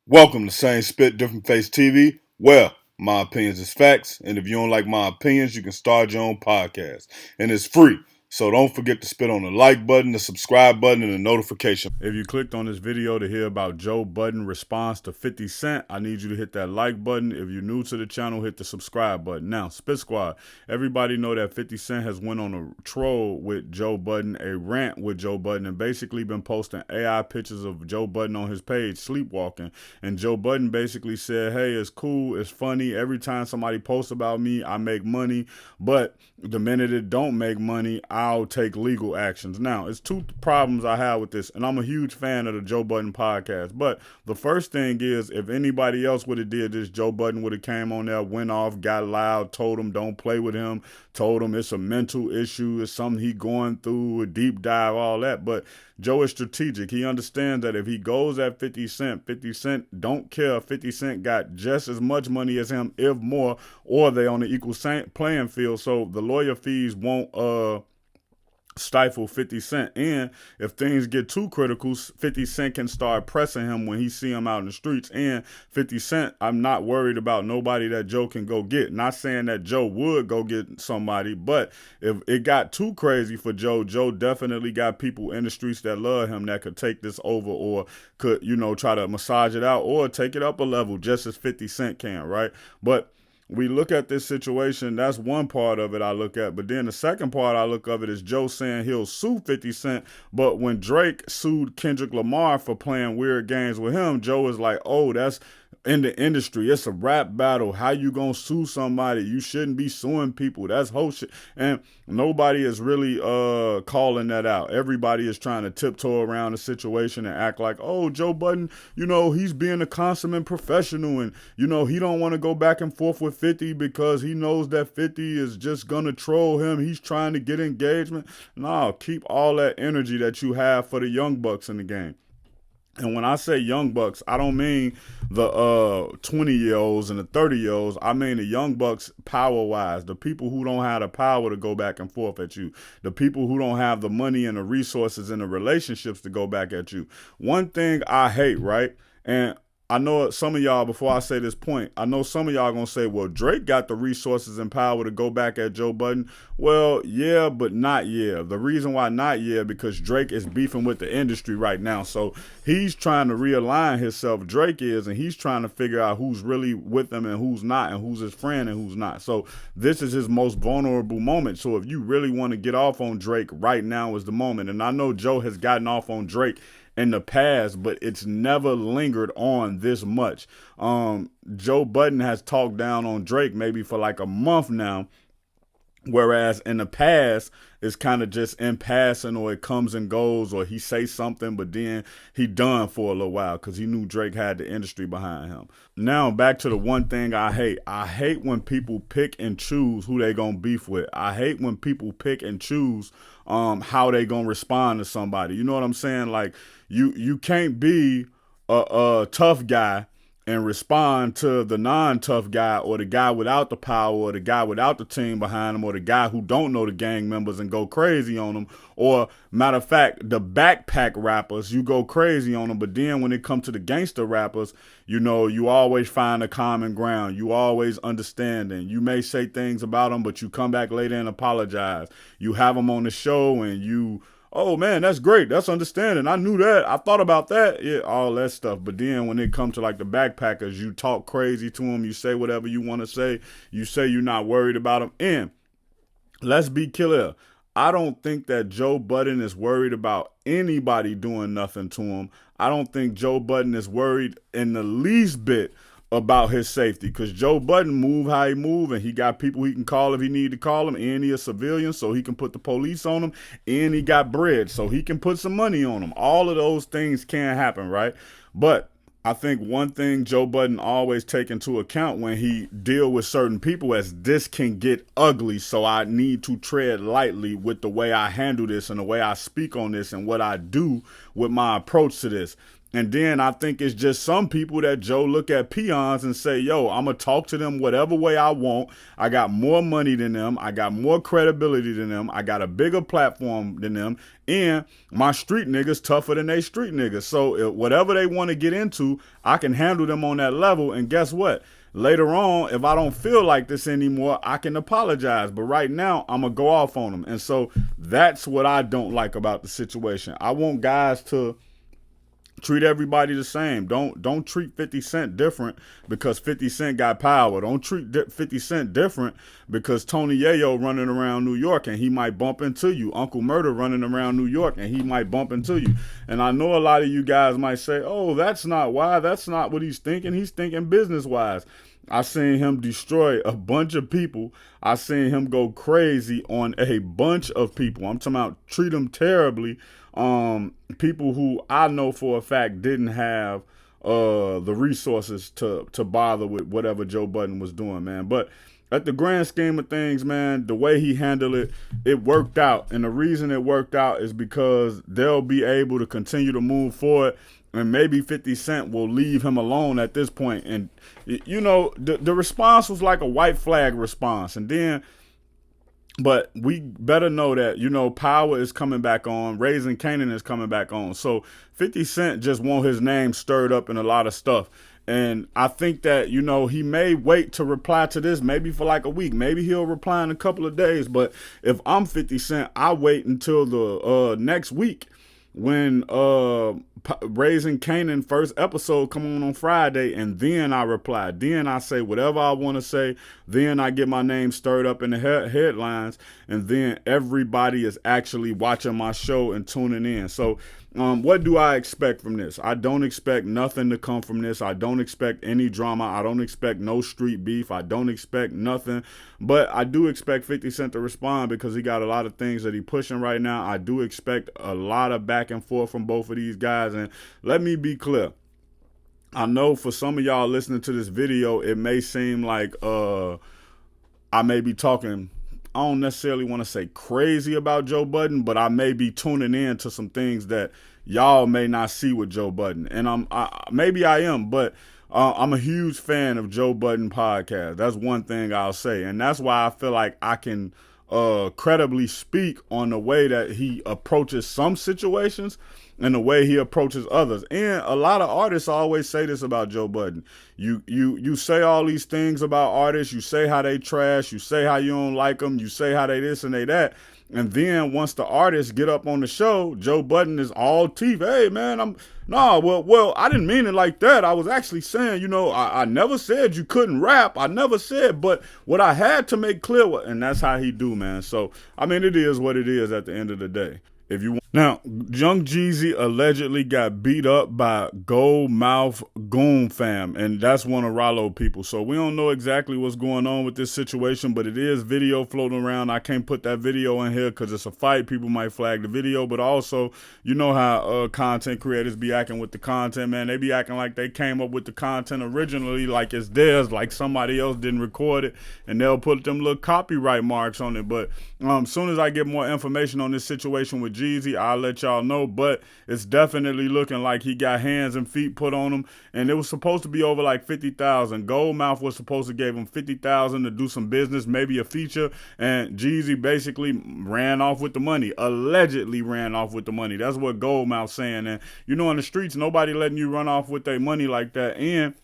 Welcome to Same Spit, Different Face TV. Well, my opinions is facts, and if you don't like my opinions, you can start your own podcast. And it's free. So don't forget to spit on the like button, the subscribe button, and the notification. If you clicked on this video to hear about Joe Budden response to 50 Cent, I need you to hit that like button. If you're new to the channel, hit the subscribe button. Now, Spit Squad, everybody know that 50 Cent has went on a troll with Joe Budden, a rant with Joe Budden, and basically been posting AI pictures of Joe Budden on his page sleepwalking. And Joe Budden basically said, hey, it's cool, it's funny. Every time somebody posts about me, I make money. But the minute it don't make money, I'll take legal actions. Now, it's two problems I have with this, and I'm a huge fan of the Joe Budden podcast. But the first thing is, if anybody else would have did this, Joe Budden would have came on there, went off, got loud, told him don't play with him, told him it's a mental issue, it's something he going through, a deep dive, all that. But Joe is strategic. He understands that if he goes at 50 Cent, 50 Cent don't care. 50 Cent got just as much money as him, if more, or they on the equal playing field. So the lawyer fees won't stifle 50 Cent. And if things get too critical, 50 Cent can start pressing him when he see him out in the streets. And 50 Cent, I'm not worried about nobody that Joe can go get. Not saying that Joe would go get somebody, but if it got too crazy for Joe, Joe definitely got people in the streets that love him that could take this over, or could, try to massage it out or take it up a level just as 50 Cent can, right? But we look at this situation, that's one part of it I look at. But then the second part I look of it is Joe saying he'll sue 50 Cent. But when Drake sued Kendrick Lamar for playing weird games with him, Joe is like, oh, that's in the industry. It's a rap battle. How you gonna sue somebody? You shouldn't be suing people. That's whole shit. And nobody is really calling that out. Everybody is trying to tiptoe around the situation and act like, oh, Joe Budden, he's being a consummate professional, and he don't want to go back and forth with 50 because he knows that 50 is just gonna troll him. He's trying to get engagement. No, keep all that energy that you have for the young bucks in the game. And when I say young bucks, I don't mean the 20-year-olds and the 30-year-olds. I mean the young bucks power-wise, the people who don't have the power to go back and forth at you, the people who don't have the money and the resources and the relationships to go back at you. One thing I hate, right? And I know some of y'all, before I say this point, I know some of y'all gonna say, well, Drake got the resources and power to go back at Joe Budden. Well, yeah, but not yeah. The reason why not yeah, because Drake is beefing with the industry right now. So he's trying to realign himself, Drake is, and he's trying to figure out who's really with him and who's not, and who's his friend and who's not. So this is his most vulnerable moment. So if you really want to get off on Drake, right now is the moment. And I know Joe has gotten off on Drake in the past, but it's never lingered on this much. Joe Budden has talked down on Drake maybe for like a month now, whereas in the past it's kind of just in passing, or it comes and goes, or he say something but then he done for a little while because he knew Drake had the industry behind him. Now back to the one thing I hate when people pick and choose who they gonna beef with. I hate when people pick and choose how they gonna respond to somebody. You know what I'm saying? Like you can't be a tough guy and respond to the non-tough guy, or the guy without the power, or the guy without the team behind him, or the guy who don't know the gang members and go crazy on them. Or matter of fact, the backpack rappers, you go crazy on them, but then when it comes to the gangster rappers, you always find a common ground. You always understanding. You may say things about them, but you come back later and apologize. You have them on the show and you, oh man, that's great. That's understanding. I knew that. I thought about that. Yeah, all that stuff. But then when it comes to like the backpackers, you talk crazy to them. You say whatever you want to say. You say you're not worried about them. And let's be clear. I don't think that Joe Budden is worried about anybody doing nothing to him. I don't think Joe Budden is worried in the least bit about his safety, because Joe Budden move how he move, and he got people he can call if he need to call them, and he a civilian, so he can put the police on him, and he got bread, so he can put some money on him. All of those things can happen, right? But I think one thing Joe Budden always take into account when he deal with certain people, as this can get ugly, so I need to tread lightly with the way I handle this and the way I speak on this and what I do with my approach to this. And then I think it's just some people that Joe look at peons and say, yo, I'm going to talk to them whatever way I want. I got more money than them. I got more credibility than them. I got a bigger platform than them. And my street niggas tougher than they street niggas. So whatever they want to get into, I can handle them on that level. And guess what? Later on, if I don't feel like this anymore, I can apologize. But right now, I'm going to go off on them. And so that's what I don't like about the situation. I want guys to treat everybody the same. Don't treat 50 Cent different because 50 Cent got power. Don't treat 50 Cent different because Tony Yayo running around New York and he might bump into you. Uncle Murder running around New York and he might bump into you. And I know a lot of you guys might say, oh, that's not why. That's not what he's thinking. He's thinking business-wise. I seen him destroy a bunch of people. I seen him go crazy on a bunch of people. I'm talking about treat them terribly. People who I know for a fact didn't have the resources to bother with whatever Joe Budden was doing, man. But at the grand scheme of things, man, the way he handled it, it worked out. And the reason it worked out is because they'll be able to continue to move forward. And maybe 50 Cent will leave him alone at this point. And, you know, the response was like a white flag response. And then, but we better know that, you know, Power is coming back on. Raising Kanan is coming back on. So 50 Cent just want his name stirred up in a lot of stuff. And I think that, you know, he may wait to reply to this maybe for like a week. Maybe he'll reply in a couple of days. But if I'm 50 Cent, I wait until the next week when Raising Kanan first episode come on Friday, and then I reply. Then I say whatever I want to say. Then I get my name stirred up in the headlines, and then everybody is actually watching my show and tuning in. So what do I expect from this? I don't expect nothing to come from this. I don't expect any drama. I don't expect no street beef. I don't expect nothing. But I do expect 50 Cent to respond because he got a lot of things that he pushing right now. I do expect a lot of back and forth from both of these guys. And let me be clear. I know for some of y'all listening to this video, it may seem like I may be talking, I don't necessarily want to say crazy about Joe Budden, but I may be tuning in to some things that y'all may not see with Joe Budden. And maybe I am, but I'm a huge fan of Joe Budden podcast. That's one thing I'll say. And that's why I feel like I can credibly speak on the way that he approaches some situations and the way he approaches others. And a lot of artists always say this about Joe Budden. You say all these things about artists. You say how they trash. You say how you don't like them. You say how they this and they that. And then once the artists get up on the show, Joe Budden is all teeth. Hey, man, well, I didn't mean it like that. I was actually saying, you know, I never said you couldn't rap. I never said, but what I had to make clear, and that's how he do, man. So, I mean, it is what it is at the end of the day. If you want. Now, Young Jeezy allegedly got beat up by GOLDMOUF FAMGOON fam, and that's one of Rollo people. So we don't know exactly what's going on with this situation, but it is video floating around. I can't put that video in here because it's a fight. People might flag the video, but also, you know how content creators be acting with the content, man. They be acting like they came up with the content originally, like it's theirs, like somebody else didn't record it, and they'll put them little copyright marks on it. But as soon as I get more information on this situation with Jeezy, I'll let y'all know, but it's definitely looking like he got hands and feet put on him, and it was supposed to be over like 50,000. GOLDMOUF was supposed to give him 50,000 to do some business, maybe a feature, and Jeezy basically ran off with the money, allegedly ran off with the money. That's what GOLDMOUF saying. And you know, in the streets, nobody letting you run off with their money like that. And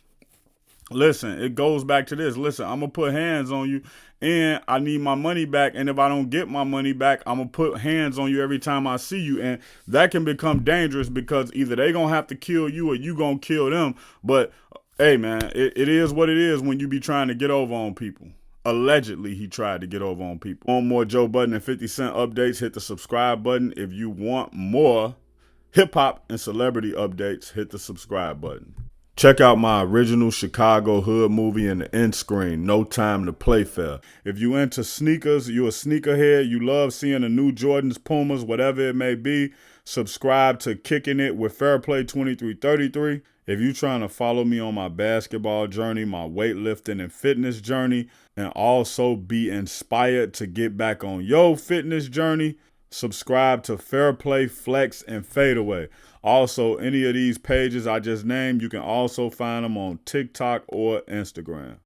listen, it goes back to this. Listen, I'm going to put hands on you and I need my money back. And if I don't get my money back, I'm going to put hands on you every time I see you. And that can become dangerous because either they going to have to kill you or you going to kill them. But hey, man, it is what it is when you be trying to get over on people. Allegedly, he tried to get over on people. Want more Joe Budden and 50 Cent updates, hit the subscribe button. If you want more hip-hop and celebrity updates, hit the subscribe button. Check out my original Chicago hood movie in the end screen, No Time to Play Fair. If you into sneakers, you a sneakerhead, you love seeing the new Jordans, Pumas, whatever it may be, subscribe to Kicking It with Fairplay 2333. If you trying to follow me on my basketball journey, my weightlifting and fitness journey, and also be inspired to get back on your fitness journey, Subscribe to Fair Play, Flex, and Fadeaway. Also, any of these pages I just named, you can also find them on TikTok or Instagram.